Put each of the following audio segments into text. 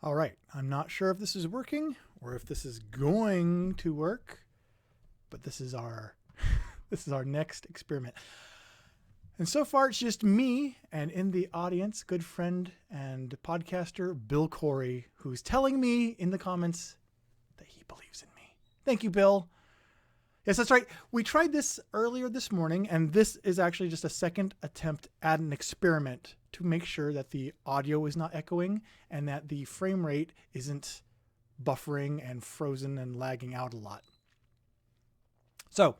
All right, I'm not sure if this is working or if this is going to work, but this is our this is our next experiment. And so far it's just me and in the audience, good friend and podcaster Bill Corey, who's telling me in the comments that he believes in me. Thank you, Bill. Yes, that's right. We tried this earlier this morning, and this is actually just a second attempt at an experiment to make sure that the audio is not echoing and that the frame rate isn't buffering and frozen and lagging out a lot. So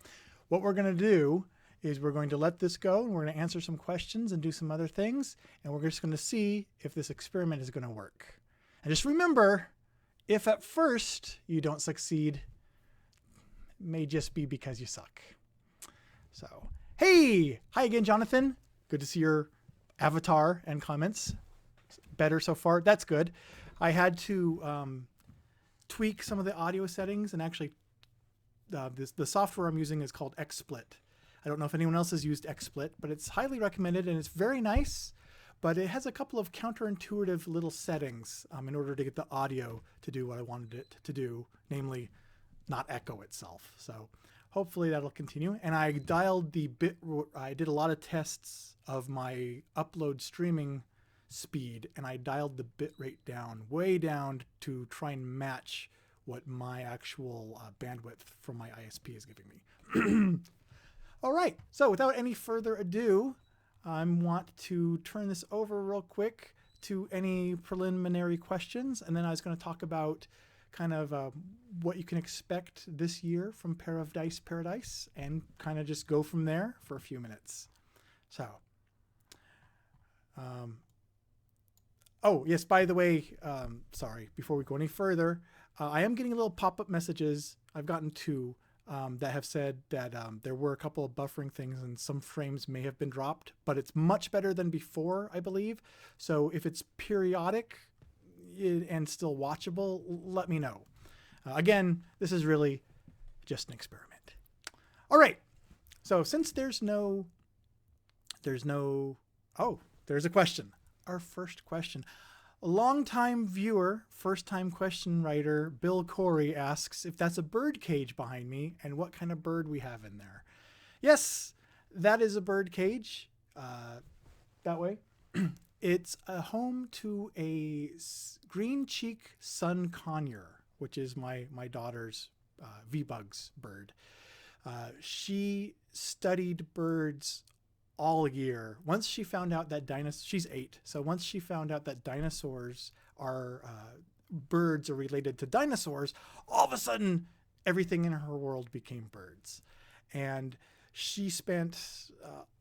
what we're going to do is we're going to let this go, and we're going to answer some questions and do some other things, and we're just going to see if this experiment is going to work. And just remember, if at first you don't succeed, may just be because you suck. So, hey, hi again, Jonathan. Good to see your avatar and comments. Better so far. That's good. I had to tweak some of the audio settings, and actually the software I'm using is called XSplit. I don't know if anyone else has used XSplit, but it's highly recommended and it's very nice, but it has a couple of counterintuitive little settings in order to get the audio to do what I wanted it to do, namely not echo itself. So hopefully that'll continue. And I dialed the I did a lot of tests of my upload streaming speed, and I dialed the bit rate down, way down, to try and match what my actual bandwidth from my ISP is giving me. All right, so without any further ado, I want to turn this over real quick to any preliminary questions, and then I was going to talk about kind of what you can expect this year from Pair of Dice Paradise, and kind of just go from there for a few minutes. So, oh yes, by the way, sorry, before we go any further, I am getting little pop-up messages. I've gotten two that have said that there were a couple of buffering things and some frames may have been dropped, but it's much better than before, I believe. So if it's periodic and still watchable, let me know. Again, this is really just an experiment. All right. So since there's a question. Our first question. A longtime viewer, first-time question writer, Bill Corey asks if that's a bird cage behind me and what kind of bird we have in there. Yes, that is a bird cage. That way. It's a home to a green-cheek sun conure, which is my daughter's V-Bugs bird. She studied birds all year. Once she found out that she's 8, so once she found out that dinosaurs are birds are related to dinosaurs, all of a sudden everything in her world became birds. And she spent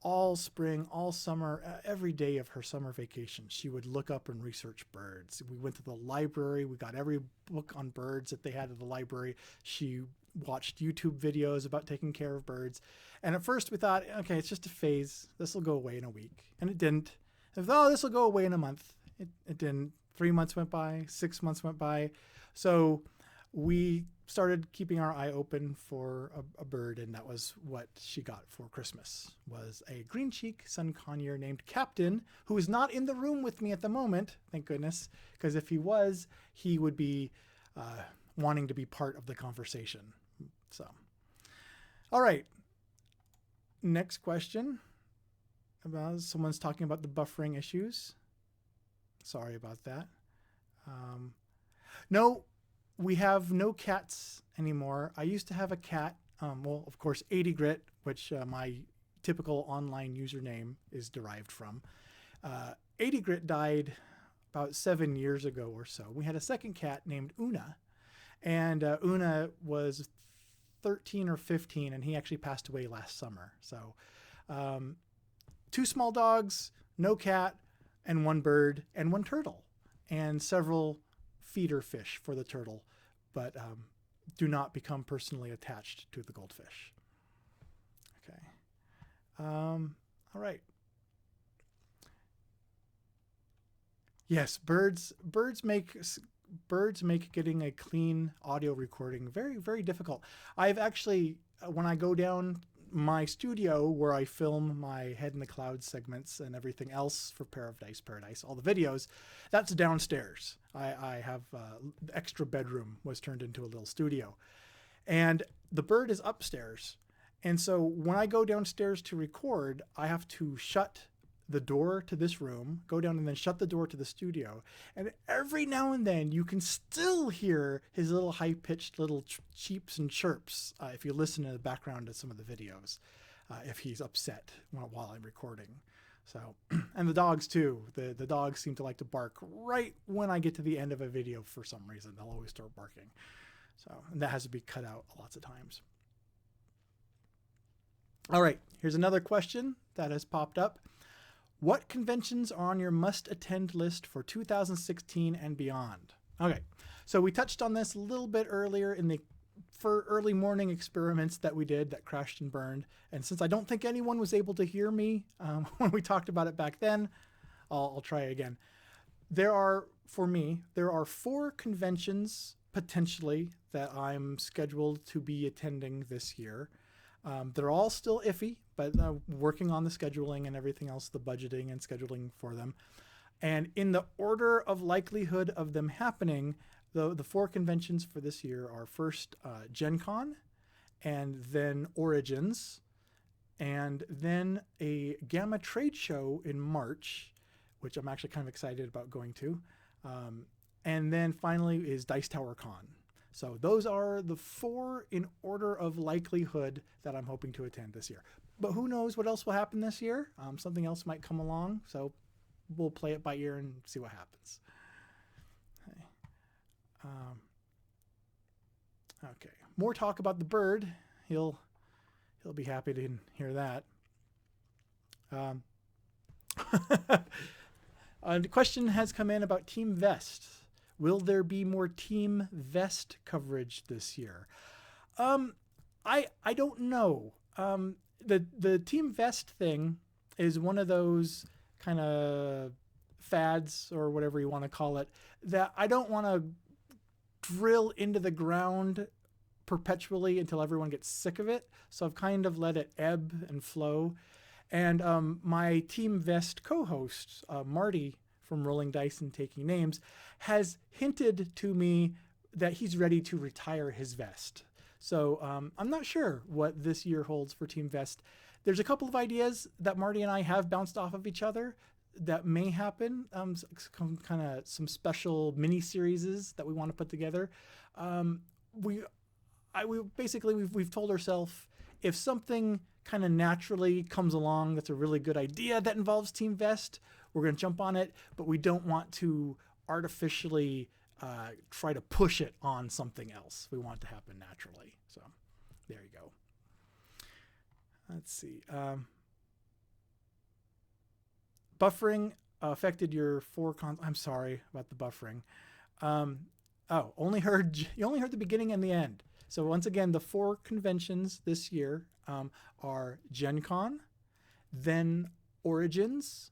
all spring, all summer, every day of her summer vacation, she would look up and research birds. We went to the library. We got every book on birds that they had at the library. She watched YouTube videos about taking care of birds. And at first we thought, okay, it's just a phase. This will go away in a week. And it didn't. And we thought, oh, this will go away in a month. It didn't. 3 months went by, 6 months went by. So we started keeping our eye open for a bird, and that was what she got for Christmas, was a green-cheek sun conure named Captain, who is not in the room with me at the moment, thank goodness, because if he was, he would be wanting to be part of the conversation. So, all right. Next question. Someone's talking about the buffering issues. Sorry about that. No, we have no cats anymore. I used to have a cat. Well, of course, 80 Grit, which my typical online username is derived from. 80 Grit died about 7 years ago or so. We had a second cat named Una, and Una was 13 or 15, and he actually passed away last summer. So 2 small dogs, no cat, and 1 bird, and 1 turtle, and several feeder fish for the turtle, but do not become personally attached to the goldfish. Okay. All right. Yes, birds make getting a clean audio recording very, very difficult. I've actually, when I go down my studio where I film my Head in the Clouds segments and everything else for Pair of Dice Paradise, all the videos, that's downstairs. I have the extra bedroom was turned into a little studio. And the bird is upstairs. And so when I go downstairs to record, I have to shut the door to this room, go down and then shut the door to the studio. And every now and then you can still hear his little high-pitched little cheeps and chirps if you listen in the background to some of the videos, if he's upset while I'm recording. So, and the dogs too. The dogs seem to like to bark right when I get to the end of a video for some reason. They'll always start barking. So, and that has to be cut out lots of times. All right, here's another question that has popped up. What conventions are on your must-attend list for 2016 and beyond? Okay, so we touched on this a little bit earlier in the early morning experiments that we did that crashed and burned. And since I don't think anyone was able to hear me when we talked about it back then, I'll try again. For me, there are 4 conventions potentially that I'm scheduled to be attending this year. They're all still iffy, but working on the scheduling and everything else, the budgeting and scheduling for them. And in the order of likelihood of them happening, the 4 conventions for this year are first Gen Con, and then Origins, and then a Gamma trade show in March, which I'm actually kind of excited about going to. And then finally is Dice Tower Con. So those are the 4 in order of likelihood that I'm hoping to attend this year. But who knows what else will happen this year? Something else might come along. So we'll play it by ear and see what happens. Okay. Okay. More talk about the bird. He'll be happy to hear that. The question has come in about Team Vest. Will there be more Team Vest coverage this year? I don't know. The Team Vest thing is one of those kind of fads or whatever you want to call it that I don't want to drill into the ground perpetually until everyone gets sick of it. So I've kind of let it ebb and flow. And my Team Vest co-host, Marty from Rolling Dice and Taking Names, has hinted to me that he's ready to retire his vest. So I'm not sure what this year holds for Team Vest. There's a couple of ideas that Marty and I have bounced off of each other that may happen. Kind of some special mini series that we want to put together. We've told ourselves if something kind of naturally comes along that's a really good idea that involves Team Vest, we're going to jump on it, but we don't want to artificially try to push it on something else. We want it to happen naturally. So there you go. Let's see. Buffering affected your 4 I'm sorry about the buffering. You only heard the beginning and the end. So once again, the 4 conventions this year are Gen Con, then Origins,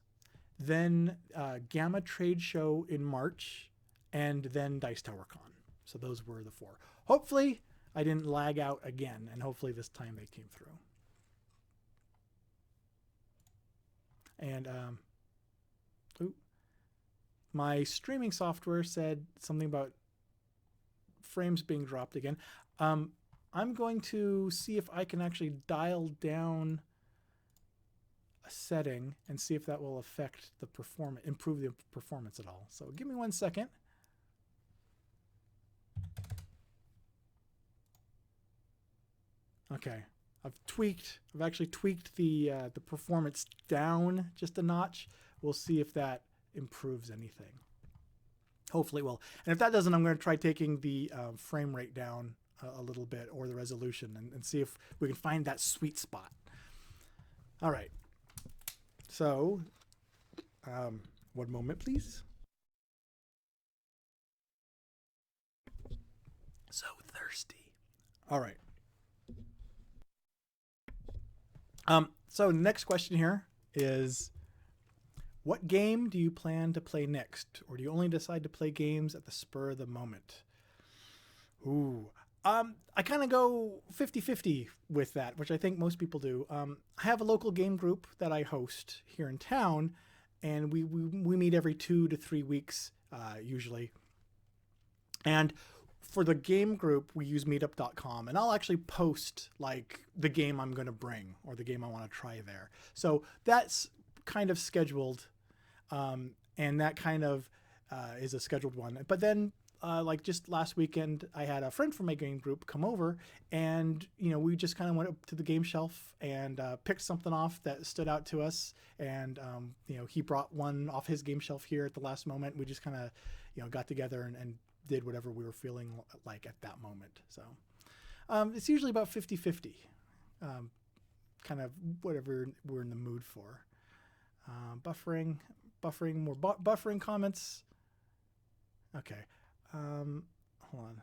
then Gamma Trade Show in March, and then Dice Tower Con. So those were the 4. Hopefully I didn't lag out again, and hopefully this time they came through. And my streaming software said something about frames being dropped again. I'm going to see if I can actually dial down a setting and see if that will affect the performance, improve the performance at all. So give me 1 second. Okay, I've actually tweaked the performance down just a notch. We'll see if that improves anything. Hopefully it will. And if that doesn't, I'm going to try taking the frame rate down a little bit, or the resolution, and see if we can find that sweet spot. All right. So, 1 moment, please. So thirsty. All right. So next question here is, what game do you plan to play next? Or do you only decide to play games at the spur of the moment? Ooh, I kind of go 50-50 with that, which I think most people do. I have a local game group that I host here in town, and we meet every 2 to 3 weeks usually. And for the game group, we use meetup.com, and I'll actually post like the game I'm going to bring or the game I want to try there. So that's kind of scheduled, and that kind of is a scheduled one. But then like just last weekend, I had a friend from my game group come over, and we just kind of went up to the game shelf and picked something off that stood out to us. And he brought one off his game shelf here at the last moment. We just kind of got together and did whatever we were feeling like at that moment. So it's usually about 50-50, kind of whatever we're in the mood for. Buffering, more buffering comments. Okay. Hold on.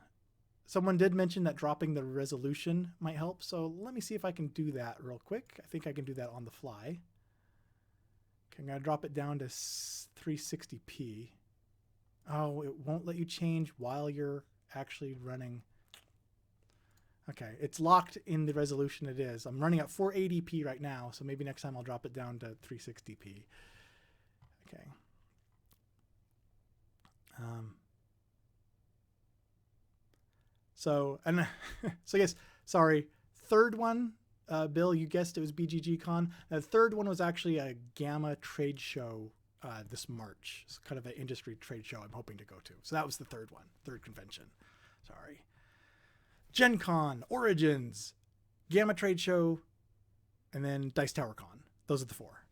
Someone did mention that dropping the resolution might help. So let me see if I can do that real quick. I think I can do that on the fly. Okay, I'm going to drop it down to 360p. Oh, it won't let you change while you're actually running. Okay, it's locked in the resolution it is. I'm running at 480p right now, so maybe next time I'll drop it down to 360p. Okay. So yes, sorry. Third one, Bill, you guessed it was BGG Con. The third one was actually a Gamma trade show this March. It's kind of an industry trade show I'm hoping to go to. So that was the third one, third convention. Sorry. Gen Con, Origins, Gamma trade show, and then Dice Tower Con. Those are the 4.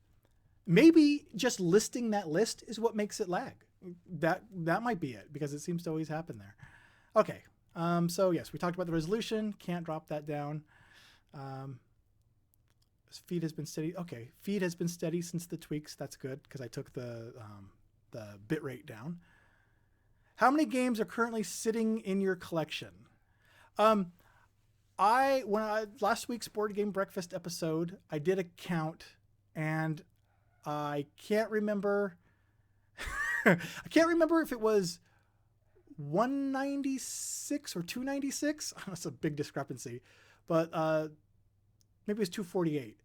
Maybe just listing that list is what makes it lag. That might be it, because it seems to always happen there. Okay. So yes, we talked about the resolution. Can't drop that down. Feed has been steady. Okay, feed has been steady since the tweaks. That's good, because I took the bit rate down. How many games are currently sitting in your collection? Last week's Board Game Breakfast episode, I did a count, and I can't remember. I can't remember if it was 196 or 296. That's a big discrepancy, but maybe it was 248.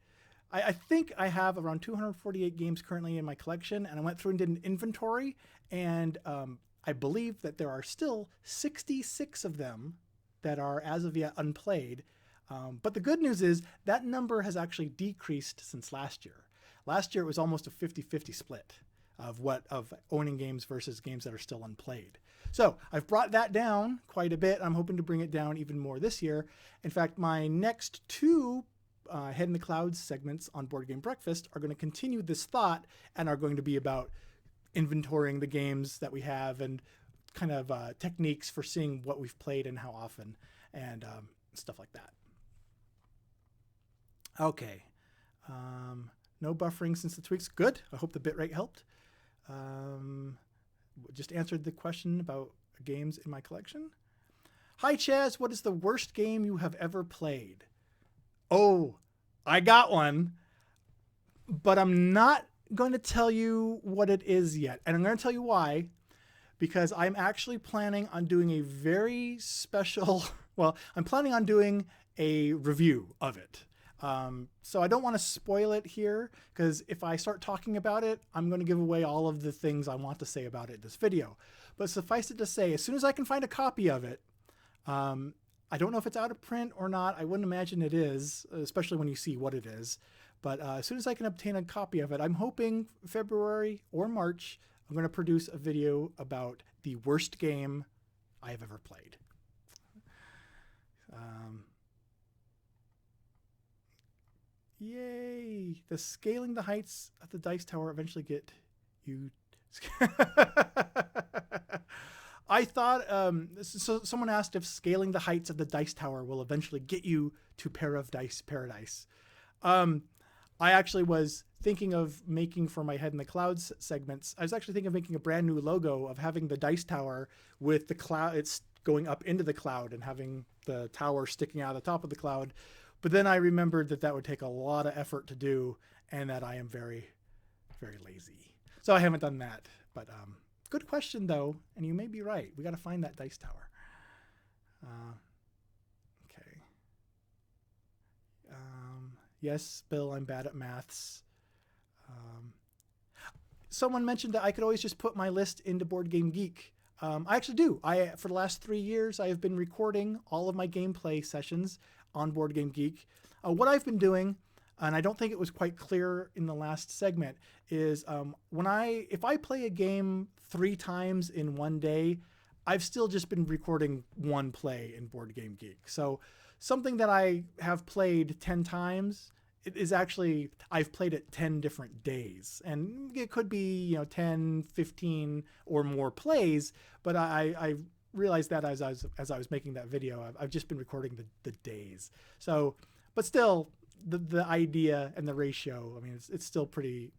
I think I have around 248 games currently in my collection, and I went through and did an inventory, and I believe that there are still 66 of them that are as of yet unplayed. But the good news is that number has actually decreased since last year. Last year it was almost a 50-50 split of owning games versus games that are still unplayed. So I've brought that down quite a bit. I'm hoping to bring it down even more this year. In fact, my next 2 Head in the Clouds segments on Board Game Breakfast are going to continue this thought and are going to be about inventorying the games that we have and kind of techniques for seeing what we've played and how often and stuff like that. Okay. No buffering since the tweaks. Good. I hope the bitrate helped. Just answered the question about games in my collection. Hi, Chaz. What is the worst game you have ever played? Oh, I got one, but I'm not going to tell you what it is yet. And I'm going to tell you why, because I'm actually planning on doing a very special, I'm planning on doing a review of it. So I don't want to spoil it here, because if I start talking about it, I'm going to give away all of the things I want to say about it in this video. But suffice it to say, as soon as I can find a copy of it, I don't know if it's out of print or not. I wouldn't imagine it is, especially when you see what it is. But as soon as I can obtain a copy of it, I'm hoping February or March, I'm going to produce a video about the worst game I have ever played. Yay! The scaling the heights of the dice tower eventually get you. I thought, so someone asked if scaling the heights of the dice tower will eventually get you to Pair of Dice Paradise. I actually was thinking of making, for my Head in the Clouds segments, I was actually thinking of making a brand new logo of having the dice tower with the cloud, it's going up into the cloud and having the tower sticking out of the top of the cloud. But then I remembered that that would take a lot of effort to do, and that I am very, very lazy. So I haven't done that. But good question, though, and you may be right. We got to find that dice tower. Yes, Bill, I'm bad at maths. Someone mentioned that I could always just put my list into Board Game Geek. I actually do. For the last 3 years, I have been recording all of my gameplay sessions on Board Game Geek. What I've been doing, and I don't think it was quite clear in the last segment, is if I play a game 3 times in one day, I've still just been recording one play in Board Game Geek. So something that I have played 10 times, it is actually, I've played it 10 different days, and it could be, 10, 15 or more plays, but I realized that as I was making that video, I've just been recording the days. So, but still the idea and the ratio, I mean, it's still pretty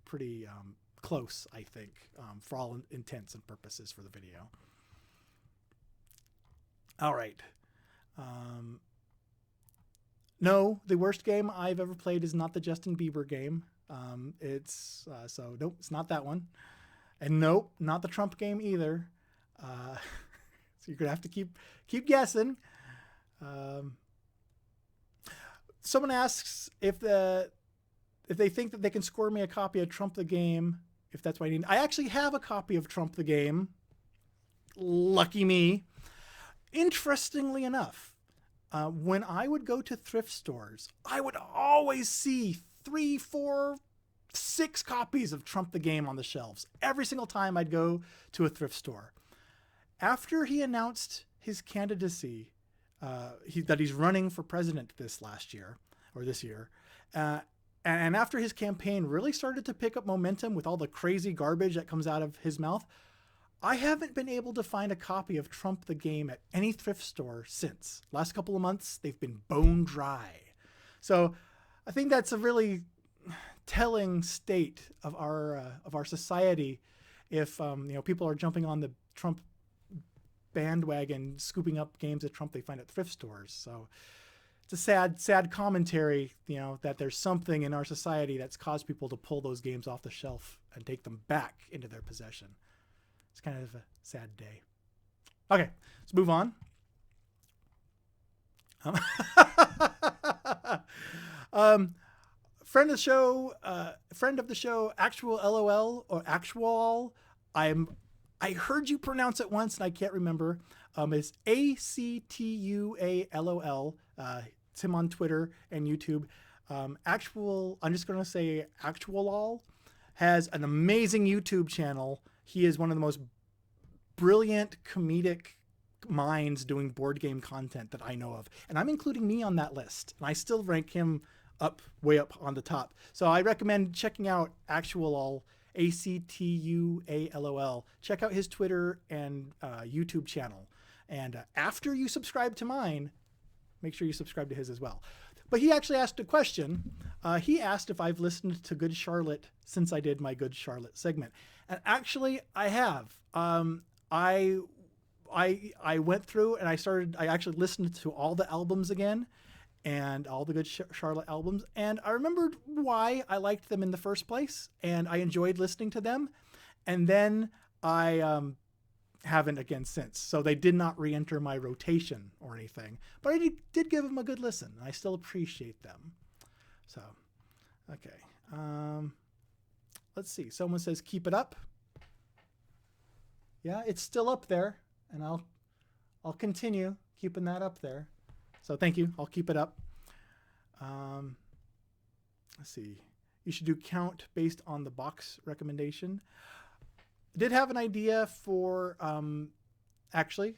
close, I think, for all intents and purposes for the video. All right. No, the worst game I've ever played is not the Justin Bieber game. Nope, it's not that one. And nope, not the Trump game either. So you're gonna have to keep guessing. Someone asks if they think that they can score me a copy of Trump the Game, if that's what I need. I actually have a copy of Trump the Game. Lucky me. Interestingly enough, when I would go to thrift stores, I would always see 3, 4, 6 copies of Trump the Game on the shelves every single time I'd go to a thrift store. After he announced his candidacy, that he's running for president this year, and after his campaign really started to pick up momentum with all the crazy garbage that comes out of his mouth, I haven't been able to find a copy of Trump the Game at any thrift store since. Last couple of months, they've been bone dry. So I think that's a really telling state of our society. If people are jumping on the Trump bandwagon, scooping up games of Trump they find at thrift stores. So it's a sad commentary, that there's something in our society that's caused people to pull those games off the shelf and take them back into their possession. It's kind of a sad day. Okay, let's move on. Friend of the show, Actual LOL or Actual. I heard you pronounce it once and I can't remember. It's ACTUALOL. It's him on Twitter and YouTube. I'm just going to say Actual has an amazing YouTube channel. He is one of the most brilliant comedic minds doing board game content that I know of. And I'm including me on that list. And I still rank him way up on the top. So I recommend checking out Actual, ACTUALOL. Check out his Twitter and YouTube channel. And after you subscribe to mine, make sure you subscribe to his as well. But he actually asked a question. He asked if I've listened to Good Charlotte since I did my Good Charlotte segment. And actually, I have. I went through and I actually listened to all the albums again and all the Good Charlotte albums. And I remembered why I liked them in the first place. And I enjoyed listening to them. And then I haven't again since. So they did not re-enter my rotation or anything. But I did give them a good listen. I still appreciate them. So, okay. Let's see. Someone says, keep it up. Yeah, it's still up there. And I'll continue keeping that up there. So thank you. I'll keep it up. Let's see. You should do count based on the box recommendation. I did have an idea for actually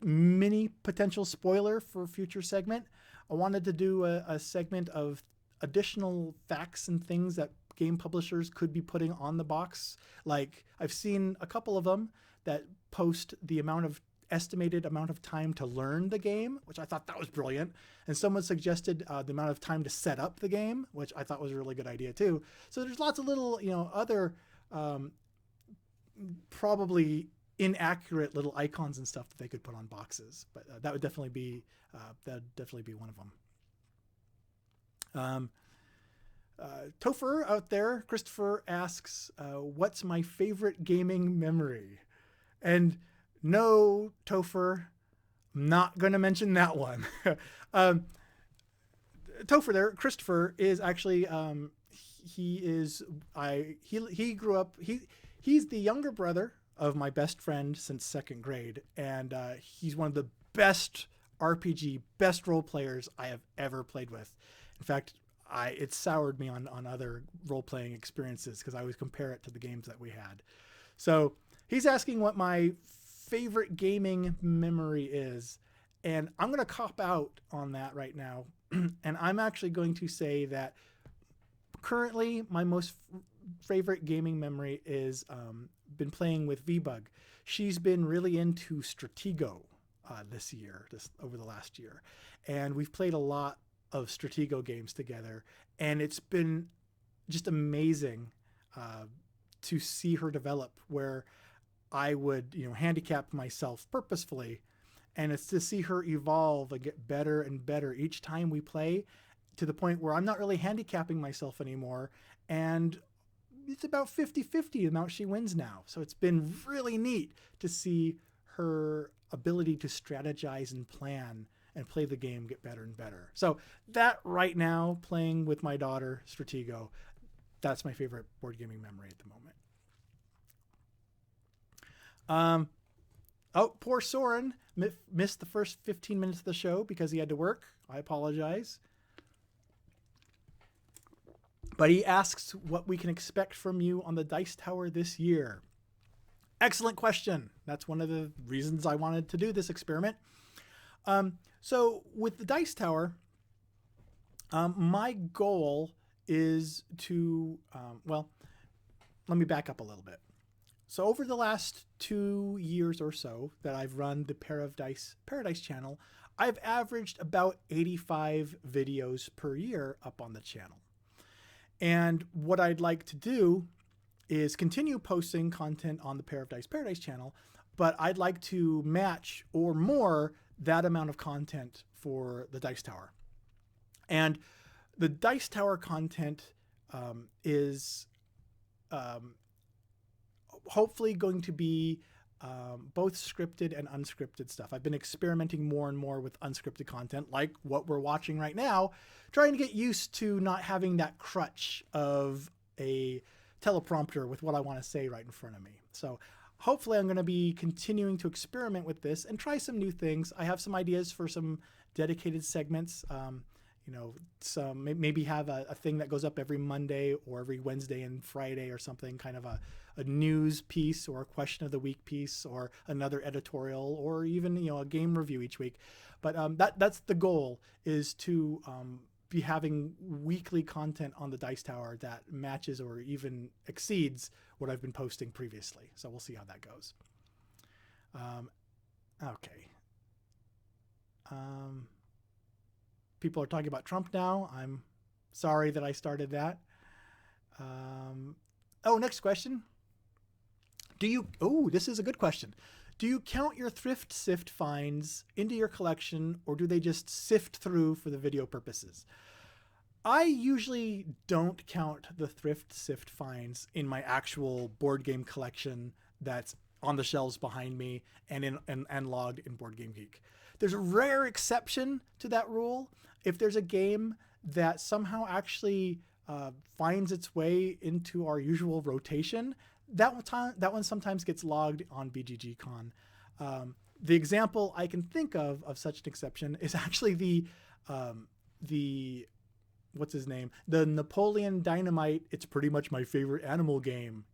mini potential spoiler for a future segment. I wanted to do a segment of additional facts and things that game publishers could be putting on the box. Like I've seen a couple of them that post the estimated amount of time to learn the game, which I thought that was brilliant. And someone suggested the amount of time to set up the game, which I thought was a really good idea too. So there's lots of little, other probably inaccurate little icons and stuff that they could put on boxes, but that would definitely be one of them. Topher out there, Christopher asks, what's my favorite gaming memory? And no, Topher, I'm not going to mention that one. Topher there, Christopher, is actually he grew up he's the younger brother of my best friend since second grade, and he's one of the best best role players I have ever played with. In fact, it soured me on other role playing experiences because I always compare it to the games that we had. So he's asking what my favorite gaming memory is, and I'm going to cop out on that right now. And I'm actually going to say that currently my most favorite gaming memory is been playing with VBug. She's been really into Stratego over the last year. And we've played a lot of Stratego games together. And it's been just amazing to see her develop, where I would, handicap myself purposefully. And it's to see her evolve and get better and better each time we play, to the point where I'm not really handicapping myself anymore. And it's about 50-50 the amount she wins now. So it's been really neat to see her ability to strategize and plan and play the game get better and better. So that right now, playing with my daughter, Stratego, that's my favorite board gaming memory at the moment. Oh, poor Soren missed the first 15 minutes of the show because he had to work. I apologize. But he asks what we can expect from you on the Dice Tower this year. Excellent question. That's one of the reasons I wanted to do this experiment. So with the Dice Tower, my goal is to, let me back up a little bit. So over the last 2 years or so that I've run the Paradise channel, I've averaged about 85 videos per year up on the channel. And what I'd like to do is continue posting content on the Paradise channel, but I'd like to match or more that amount of content for the Dice Tower. And the Dice Tower content is hopefully going to be both scripted and unscripted stuff. I've been experimenting more and more with unscripted content, like what we're watching right now, trying to get used to not having that crutch of a teleprompter with what I want to say right in front of me. So hopefully I'm going to be continuing to experiment with this and try some new things. I have some ideas for some dedicated segments. Maybe have a thing that goes up every Monday or every Wednesday and Friday or something, kind of a news piece or a question of the week piece or another editorial or even, a game review each week. But that's the goal, is to be having weekly content on the Dice Tower that matches or even exceeds what I've been posting previously. So we'll see how that goes. Okay. People are talking about Trump now. I'm sorry that I started that. Next question. This is a good question. Do you count your thrift sift finds into your collection, or do they just sift through for the video purposes? I usually don't count the thrift sift finds in my actual board game collection that's on the shelves behind me and logged in Board Game Geek. There's a rare exception to that rule. If there's a game that somehow actually finds its way into our usual rotation, that one sometimes gets logged on BGGCon. The example I can think of such an exception is actually the what's his name? The Napoleon Dynamite, It's Pretty Much My Favorite Animal game.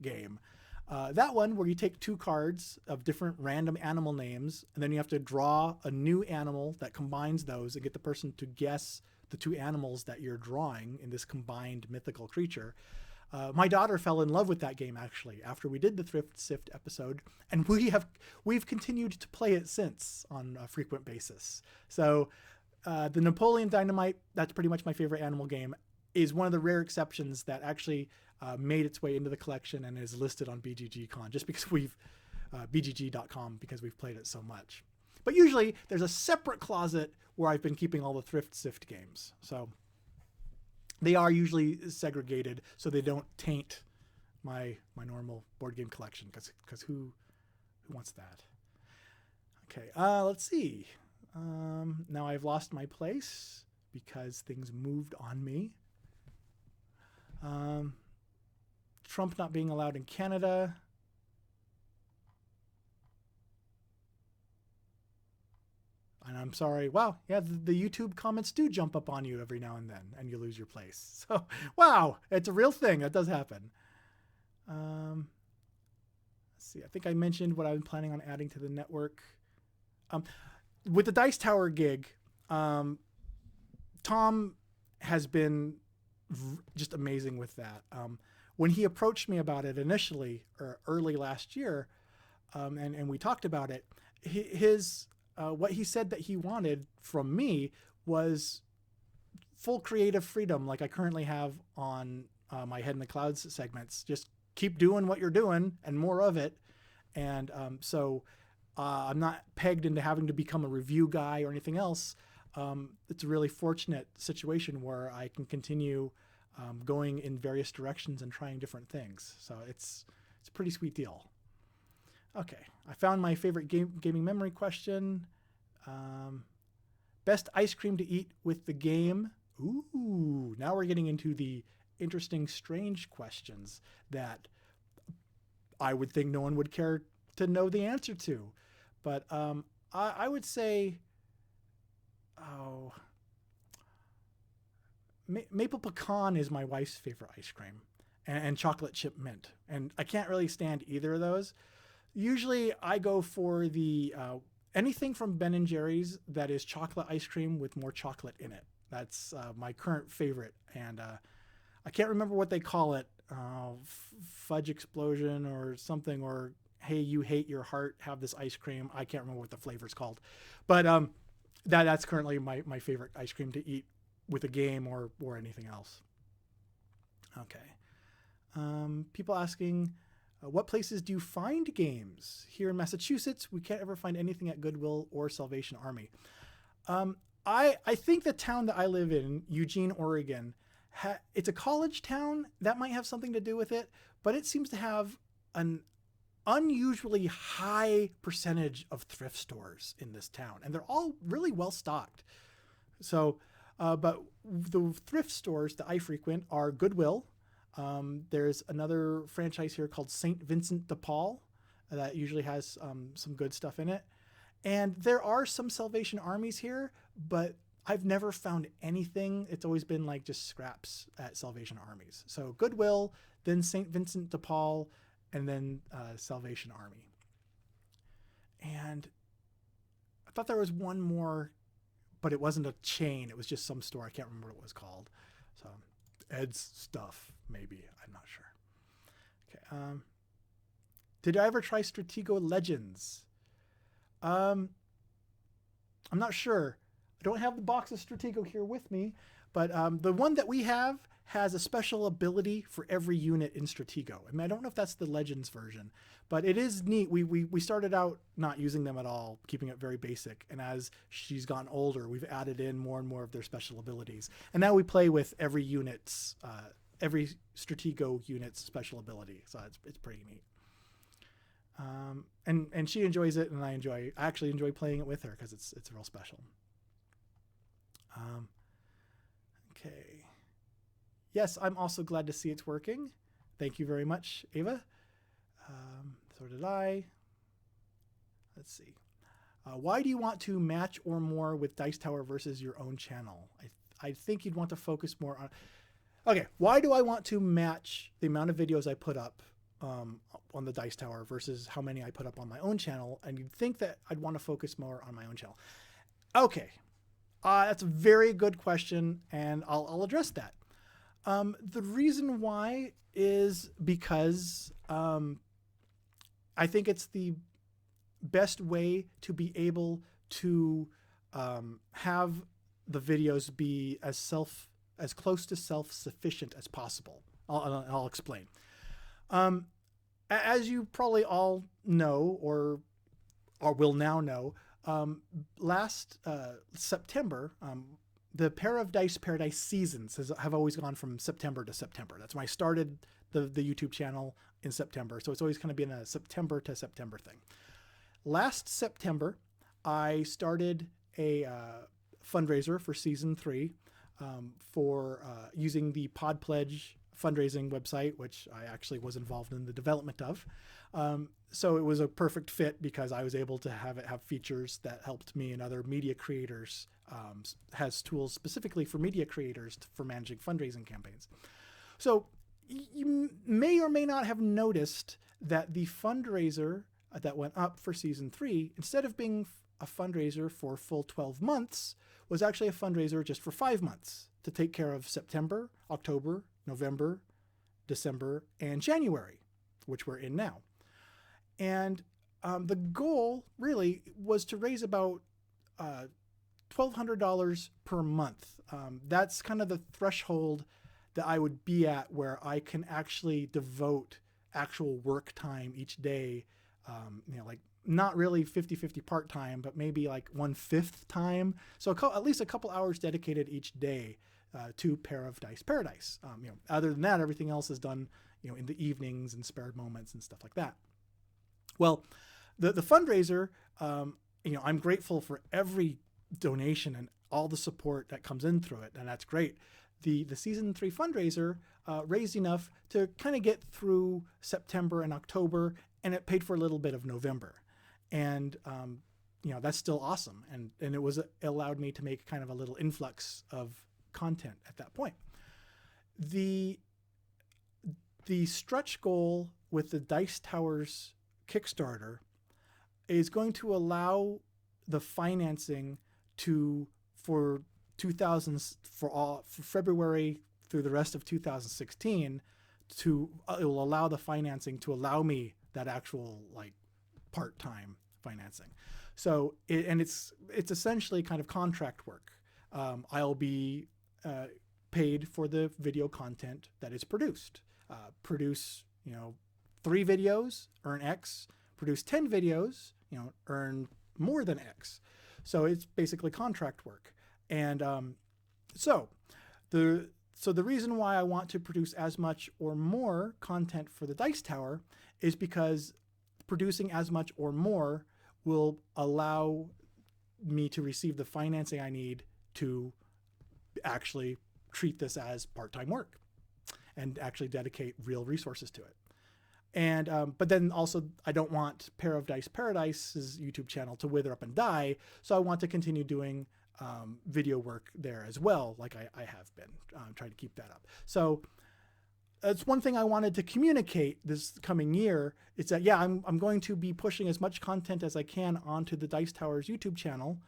That one where you take 2 cards of different random animal names, and then you have to draw a new animal that combines those and get the person to guess the 2 animals that you're drawing in this combined mythical creature. My daughter fell in love with that game, actually, after we did the Thrift Sift episode, and we've continued to play it since on a frequent basis. So the Napoleon Dynamite, That's Pretty Much My Favorite Animal game, is one of the rare exceptions that actually made its way into the collection and is listed on BGGCon, just because BGG.com, because we've played it so much. But usually there's a separate closet where I've been keeping all the Thrift Sift games. So they are usually segregated so they don't taint my normal board game collection, because who wants that? Okay, let's see. Now I've lost my place. because things moved on me. Trump not being allowed in Canada. And I'm sorry. Wow. Yeah, the YouTube comments do jump up on you every now and then, and you lose your place. So, wow, it's a real thing. That does happen. Let's see. I think I mentioned what I've been planning on adding to the network. With the Dice Tower gig, Tom has been just amazing with that. When he approached me about it initially, or early last year, and we talked about it, what he said that he wanted from me was full creative freedom, like I currently have on my Head in the Clouds segments. Just keep doing what you're doing and more of it. And so I'm not pegged into having to become a review guy or anything else. It's a really fortunate situation where I can continue going in various directions and trying different things. So it's a pretty sweet deal. Okay, I found my favorite gaming memory question. Best ice cream to eat with the game. Ooh, now we're getting into the interesting, strange questions that I would think no one would care to know the answer to. But I would say, maple pecan is my wife's favorite ice cream, and chocolate chip mint. And I can't really stand either of those. Usually I go for the anything from Ben & Jerry's that is chocolate ice cream with more chocolate in it. That's my current favorite. And I can't remember what they call it. Fudge explosion or something, or hey, you hate your heart, have this ice cream. I can't remember what the flavor's called. But that's currently my favorite ice cream to eat with a game or anything else. Okay. People asking, what places do you find games? Here in Massachusetts, we can't ever find anything at Goodwill or Salvation Army. I think the town that I live in, Eugene, Oregon, it's a college town. That might have something to do with it, but it seems to have an unusually high percentage of thrift stores in this town, and they're all really well stocked. So, but the thrift stores that I frequent are Goodwill. There's another franchise here called St. Vincent de Paul that usually has some good stuff in it. And there are some Salvation Armies here, but I've never found anything. It's always been like just scraps at Salvation Armies. So Goodwill, then St. Vincent de Paul, and then Salvation Army. And I thought there was one more, but it wasn't a chain. It was just some store. I can't remember what it was called. So Ed's Stuff, maybe. I'm not sure. Okay. Did I ever try Stratego Legends? I'm not sure. I don't have the box of Stratego here with me, but the one that we have has a special ability for every unit in Stratego. I mean, I don't know if that's the Legends version, but it is neat. We started out not using them at all, keeping it very basic. And as she's gotten older, we've added in more and more of their special abilities. And now we play with every Stratego unit's special ability. So it's pretty neat. And she enjoys it, and I actually enjoy playing it with her because it's real special. Okay. Yes, I'm also glad to see it's working. Thank you very much, Ava. So did I. Let's see. Why do you want to match or more with Dice Tower versus your own channel? I think you'd want to focus more on... Okay, why do I want to match the amount of videos I put up on the Dice Tower versus how many I put up on my own channel? And you'd think that I'd want to focus more on my own channel. Okay, that's a very good question, and I'll address that. The reason why is because I think it's the best way to be able to have the videos be as close to self-sufficient as possible. I'll explain. As you probably all know, or will now know, last September, the Pair of Dice Paradise seasons have always gone from September to September. That's when I started the YouTube channel in September. So it's always kind of been a September to September thing. Last September, I started a fundraiser for season 3 for using the Pod Pledge fundraising website, which I actually was involved in the development of. So it was a perfect fit because I was able to have it have features that helped me and other media creators, has tools specifically for media creators for managing fundraising campaigns. So you may or may not have noticed that the fundraiser that went up for season 3, instead of being a fundraiser for full 12 months, was actually a fundraiser just for 5 months to take care of September, October, November, December, and January, which we're in now. And the goal really was to raise about $1,200 per month. That's kind of the threshold that I would be at where I can actually devote actual work time each day, like not really 50-50 part-time, but maybe like 1/5 time. So at least a couple hours dedicated each day to Pair of Dice Paradise. Other than that, everything else is done, in the evenings and spare moments and stuff like that. Well, the fundraiser, I'm grateful for every donation and all the support that comes in through it, and that's great. The season 3 fundraiser raised enough to kind of get through September and October, and it paid for a little bit of November. And, that's still awesome. And it allowed me to make kind of a little influx of content at that point. The stretch goal with the Dice Towers Kickstarter is going to allow the financing for February through the rest of 2016 it will allow the financing to allow me that actual part-time financing. So it's essentially kind of contract work. I'll be paid for the video content that is produced. Produce 3 videos, earn X. Produce 10 videos, earn more than X. So it's basically contract work. And so the reason why I want to produce as much or more content for the Dice Tower is because producing as much or more will allow me to receive the financing I need to actually treat this as part-time work and actually dedicate real resources to it. And but then also I don't want Pair of Dice Paradise's YouTube channel to wither up and die, so I want to continue doing video work there as well, like I have been trying to keep that up. So that's one thing I wanted to communicate this coming year. It's that, I'm going to be pushing as much content as I can onto the Dice Towers YouTube channel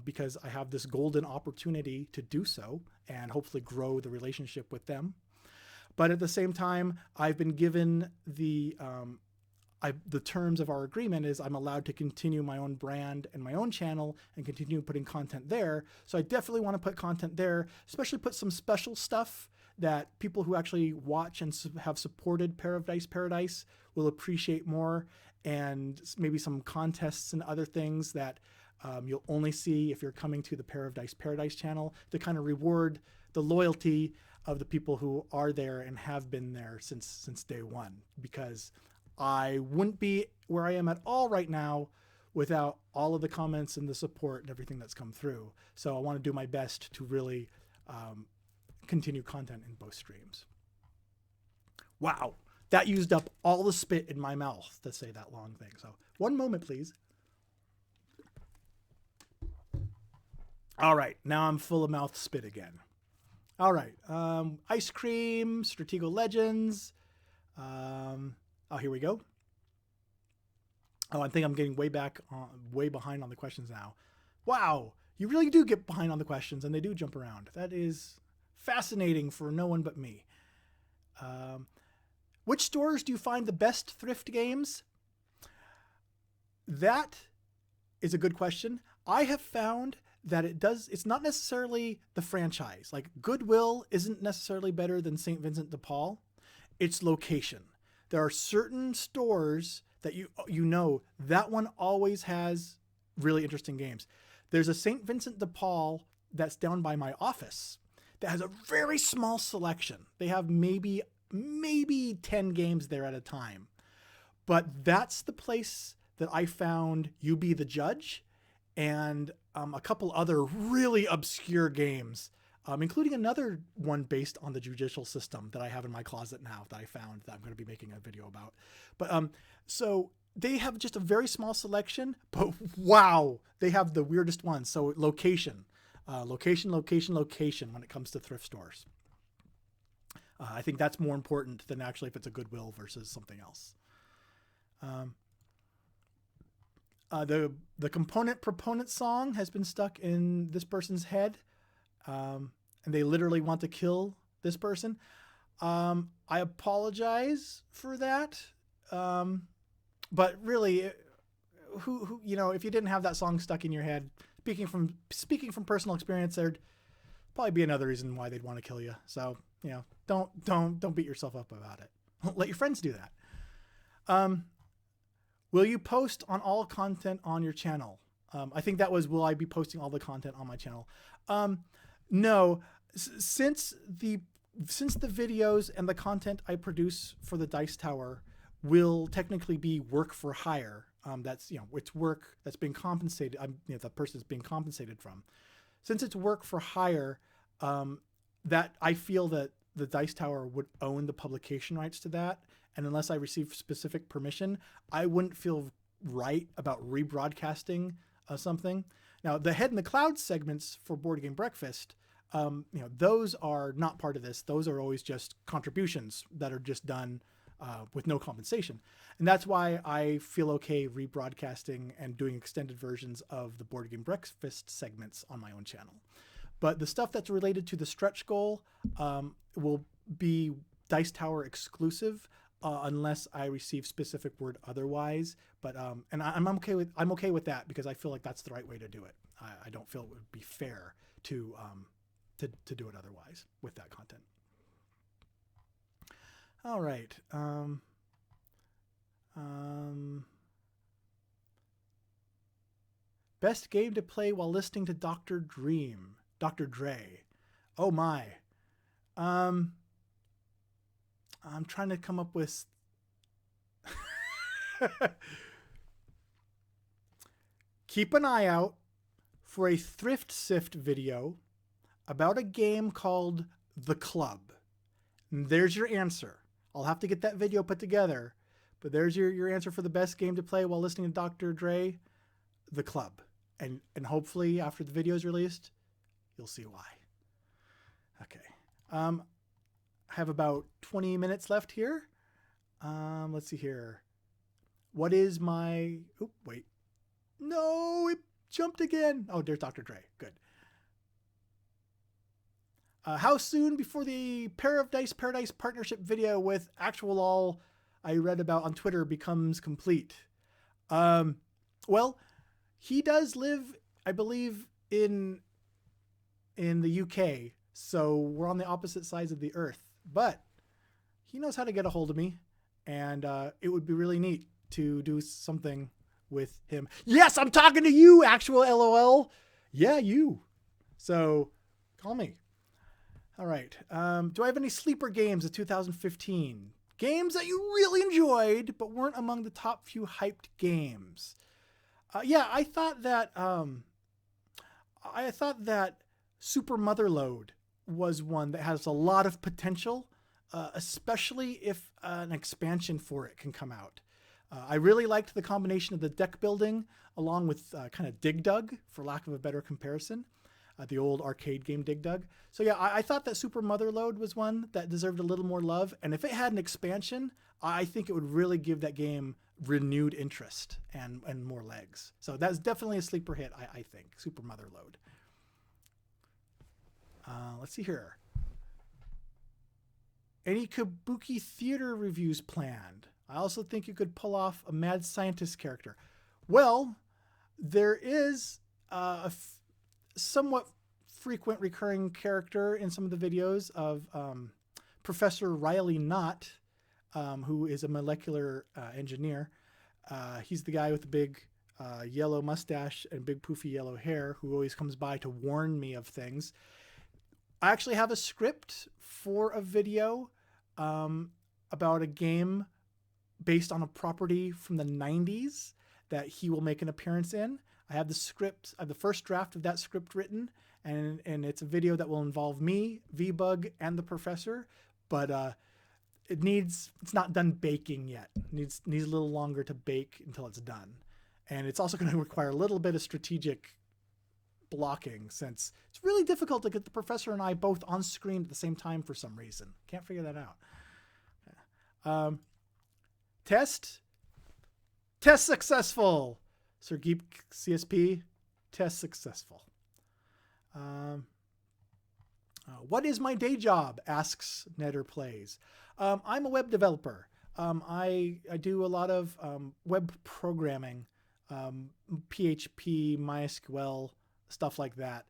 because I have this golden opportunity to do so and hopefully grow the relationship with them. But at the same time, I've been given the terms of our agreement is I'm allowed to continue my own brand and my own channel and continue putting content there. So I definitely want to put content there, especially put some special stuff that people who actually watch and have supported Pair of Dice Paradise will appreciate more, and maybe some contests and other things that you'll only see if you're coming to the Pair of Dice Paradise channel to kind of reward the loyalty of the people who are there and have been there since day one, because I wouldn't be where I am at all right now without all of the comments and the support and everything that's come through. So I want to do my best to really continue content in both streams. Wow, that used up all the spit in my mouth to say that long thing. So one moment, please. All right, now I'm full of mouth spit again. All right, Ice Cream, Stratego Legends. Here we go. I think I'm getting way behind on the questions now. Wow, you really do get behind on the questions, and they do jump around. That is fascinating for no one but me. Which stores do you find the best thrift games? That is a good question. I have found that it's not necessarily the franchise. Like Goodwill isn't necessarily better than St. Vincent de Paul. It's location. There are certain stores that that one always has really interesting games. There's a St. Vincent de Paul that's down by my office that has a very small selection. They have maybe 10 games there at a time. But that's the place that I found You Be the Judge and a couple other really obscure games, including another one based on the judicial system that I have in my closet now that I found that I'm going to be making a video about. But so they have just a very small selection, but wow, they have the weirdest ones. So location when it comes to thrift stores. I think that's more important than actually if it's a Goodwill versus something else. The component proponent song has been stuck in this person's head, and they literally want to kill this person. I apologize for that, but really, who if you didn't have that song stuck in your head, speaking from personal experience, there'd probably be another reason why they'd want to kill you. So don't beat yourself up about it. Let your friends do that. Will you post on all content on your channel? I think that was, will I be posting all the content on my channel? No, since the videos and the content I produce for the Dice Tower will technically be work for hire. That's, it's work that's being compensated. The person is being compensated from. Since it's work for hire, that I feel that the Dice Tower would own the publication rights to that. And unless I receive specific permission, I wouldn't feel right about rebroadcasting something. Now, the Head in the Clouds segments for Board Game Breakfast, those are not part of this. Those are always just contributions that are just done with no compensation. And that's why I feel okay rebroadcasting and doing extended versions of the Board Game Breakfast segments on my own channel. But the stuff that's related to the stretch goal will be Dice Tower exclusive unless I receive specific word otherwise. But and I'm okay with that because I feel like that's the right way to do it. I don't feel it would be fair to do it otherwise with that content. All right. Best game to play while listening to Dr. Dre. Oh my. I'm trying to come up with keep an eye out for a Thrift Sift video about a game called The Club. And there's your answer. I'll have to get that video put together, but there's your answer for the best game to play while listening to Dr. Dre, The Club. And hopefully after the video is released, you'll see why. Okay. I have about 20 minutes left here. Let's see here. What is my... Oh, wait. No, it jumped again. Oh, there's Dr. Dre. Good. How soon before the Pair of Dice Paradise partnership video with Actual All I read about on Twitter becomes complete? Well, he does live, I believe, in the UK, so we're on the opposite sides of the earth. But he knows how to get a hold of me, and it would be really neat to do something with him. Yes, I'm talking to you, Actual LOL. Yeah, you. So call me. All right. Do I have any sleeper games of 2015? Games that you really enjoyed, but weren't among the top few hyped games. Yeah, I thought that Super Motherload was one that has a lot of potential, especially if an expansion for it can come out. I really liked the combination of the deck building along with kind of Dig Dug, for lack of a better comparison, the old arcade game Dig Dug. So yeah, I thought that Super Motherload was one that deserved a little more love. And if it had an expansion, I think it would really give that game renewed interest and more legs. So that's definitely a sleeper hit, I think, Super Motherload. Let's see here. Any Kabuki theater reviews planned? I also think you could pull off a mad scientist character. Well, there is a somewhat frequent recurring character in some of the videos of Professor Riley Knott, who is a molecular engineer. He's the guy with the big yellow mustache and big poofy yellow hair who always comes by to warn me of things. I actually have a script for a video about a game based on a property from the 90s that he will make an appearance in. I have the script. I have the first draft of that script written, and it's a video that will involve me, VBug, and the professor. But it's not done baking yet. It needs a little longer to bake until it's done. And it's also going to require a little bit of strategic blocking, since it's really difficult to get the professor and I both on screen at the same time for some reason. Can't figure that out. Test successful. Sir Geek CSP, test successful. What is my day job? Asks Netter Plays. I'm a web developer. I do a lot of web programming, PHP, MySQL, stuff like that.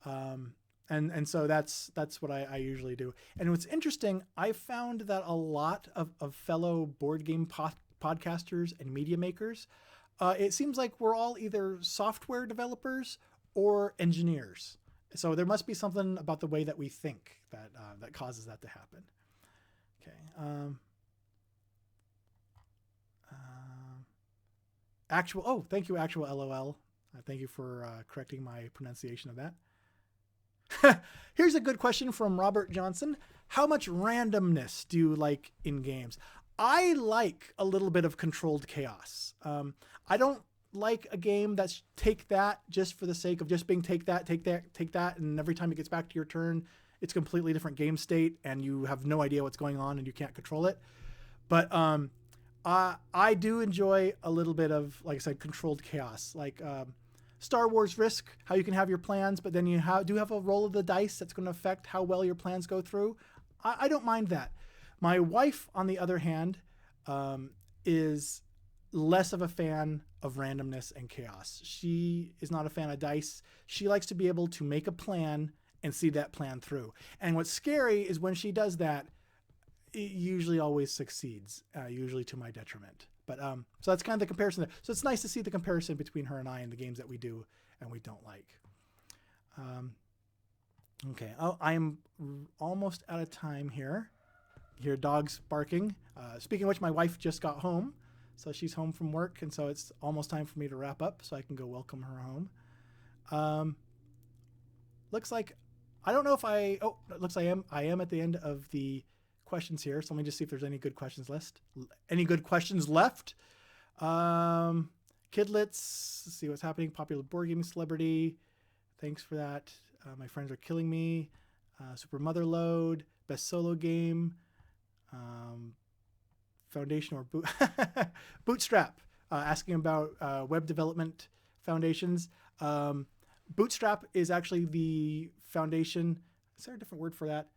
And so that's what I usually do. And what's interesting, I found that a lot of fellow board game podcasters and media makers, it seems like we're all either software developers or engineers. So there must be something about the way that we think that causes that to happen. Okay. Thank you, actual LOL. Thank you for correcting my pronunciation of that. Here's a good question from Robert Johnson. How much randomness do you like in games? I like a little bit of controlled chaos. I don't like a game that's take that just for the sake of just being take that, and every time it gets back to your turn, it's a completely different game state, and you have no idea what's going on, and you can't control it. But I do enjoy a little bit of, like I said, controlled chaos, like Star Wars Risk, how you can have your plans, but then you do have a roll of the dice that's going to affect how well your plans go through. I don't mind that. My wife, on the other hand, is less of a fan of randomness and chaos. She is not a fan of dice. She likes to be able to make a plan and see that plan through. And what's scary is when she does that, it usually always succeeds, usually to my detriment. But so that's kind of the comparison there. So it's nice to see the comparison between her and I and the games that we do and we don't like. Okay. Oh, I am almost out of time here. You hear dogs barking. Speaking of which, my wife just got home. So she's home from work, and so it's almost time for me to wrap up so I can go welcome her home. Looks like, I don't know if it looks like I am at the end of the questions here. So let me just see if there's any good questions left. Kidlets, let's see what's happening. Popular board gaming celebrity. Thanks for that. My friends are killing me. Super Motherload, best solo game. Foundation or Bootstrap, asking about web development foundations. Bootstrap is actually the foundation. Is there a different word for that?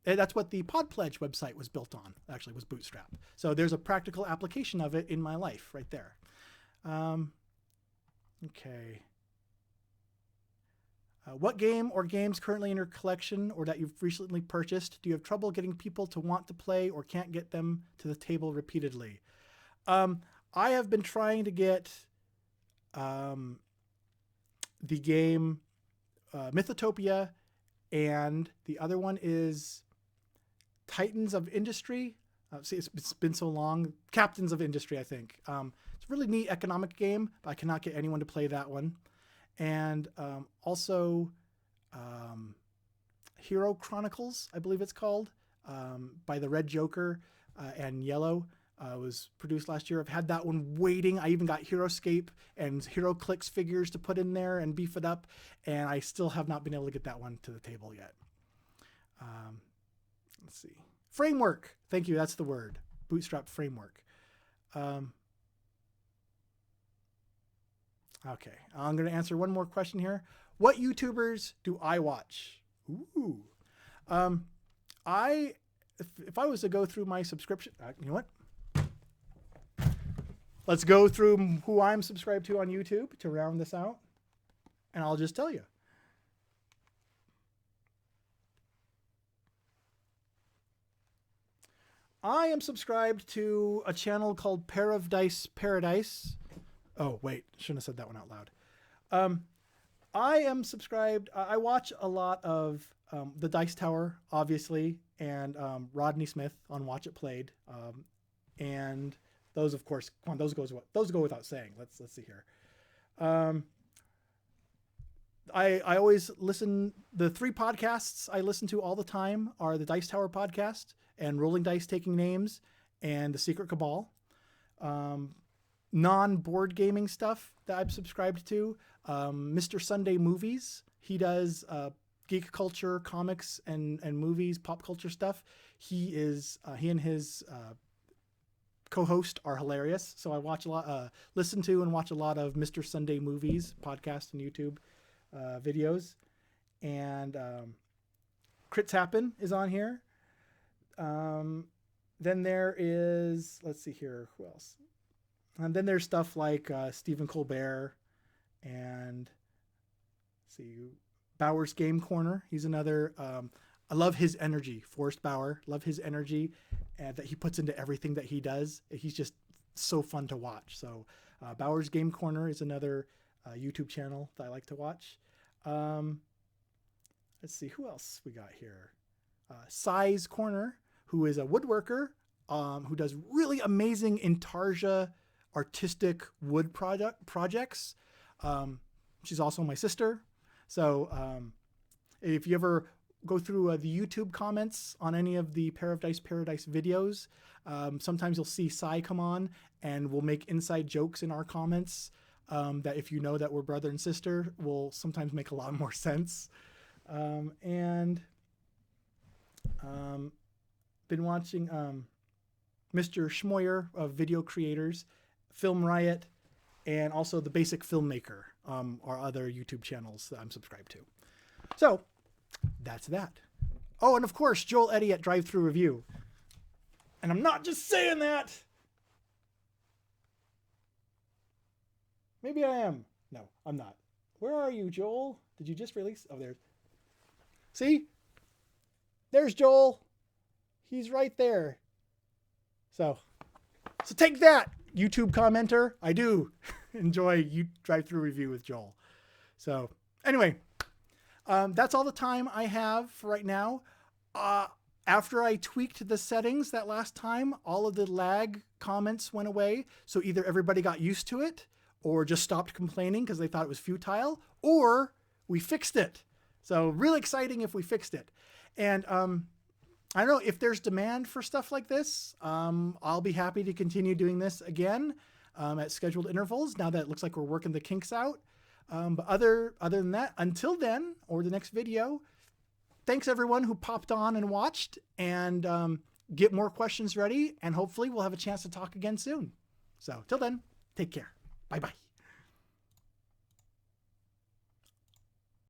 That's what the Podpledge website was built on, actually, was Bootstrap. So there's a practical application of it in my life right there. Okay. What game or games currently in your collection or that you've recently purchased do you have trouble getting people to want to play or can't get them to the table repeatedly? I have been trying to get the game Mythotopia, and the other one is Titans of Industry. See, it's been so long. Captains of Industry, I think. It's a really neat economic game, but I cannot get anyone to play that one. And also Hero Chronicles, I believe it's called, by the Red Joker and Yellow. Was produced last year. I've had that one waiting. I even got HeroScape and HeroClix figures to put in there and beef it up, and I still have not been able to get that one to the table yet. Let's see. Framework. Thank you. That's the word. Bootstrap framework. Okay, I'm going to answer one more question here. What YouTubers do I watch? Ooh. If I was to go through my subscription, you know what? Let's go through who I'm subscribed to on YouTube to round this out, and I'll just tell you. I am subscribed to a channel called Pair of Dice Paradise. Oh, wait, shouldn't have said that one out loud. I am subscribed. I watch a lot of The Dice Tower, obviously, and Rodney Smith on Watch It Played. And those, of course, come on, those go without saying. Let's see here. I always listen. The 3 podcasts I listen to all the time are the Dice Tower podcast and Rolling Dice Taking Names and The Secret Cabal. Non-board gaming stuff that I've subscribed to. Mr. Sunday Movies. He does geek culture, comics, and movies, pop culture stuff. He and his co-host are hilarious. So I watch a lot, listen to and watch a lot of Mr. Sunday Movies podcast and YouTube videos. And Crits Happen is on here. Then there is, let's see here, who else? And then there's stuff like Stephen Colbert and let's see, Bauer's Game Corner. He's another. I love his energy, Forrest Bauer. Love his energy that he puts into everything that he does. He's just so fun to watch. So Bauer's Game Corner is another YouTube channel that I like to watch. Let's see, who else we got here? Size Corner, who is a woodworker who does really amazing intarsia artistic wood projects. She's also my sister. So if you ever go through the YouTube comments on any of the Pair of Dice Paradise videos, sometimes you'll see Sai come on and we'll make inside jokes in our comments that if you know that we're brother and sister will sometimes make a lot more sense. And been watching Mr. Schmoyer of Video Creators, Film Riot, and also The Basic Filmmaker are other YouTube channels that I'm subscribed to. So that's that. Oh, and of course, Joel Eddy at Drive Thru Review. And I'm not just saying that. Maybe I am. No, I'm not. Where are you, Joel? Did you just release? Oh, there. See? There's Joel. He's right there. So take that, YouTube commenter. I do enjoy Drive Thru Review with Joel. So anyway, that's all the time I have for right now. After I tweaked the settings that last time, all of the lag comments went away. So either everybody got used to it or just stopped complaining because they thought it was futile, or we fixed it. So really exciting if we fixed it. And I don't know if there's demand for stuff like this. I'll be happy to continue doing this again at scheduled intervals now that it looks like we're working the kinks out. But other than that, until then, or the next video, thanks everyone who popped on and watched, and get more questions ready, and hopefully we'll have a chance to talk again soon. So till then, take care. Bye-bye.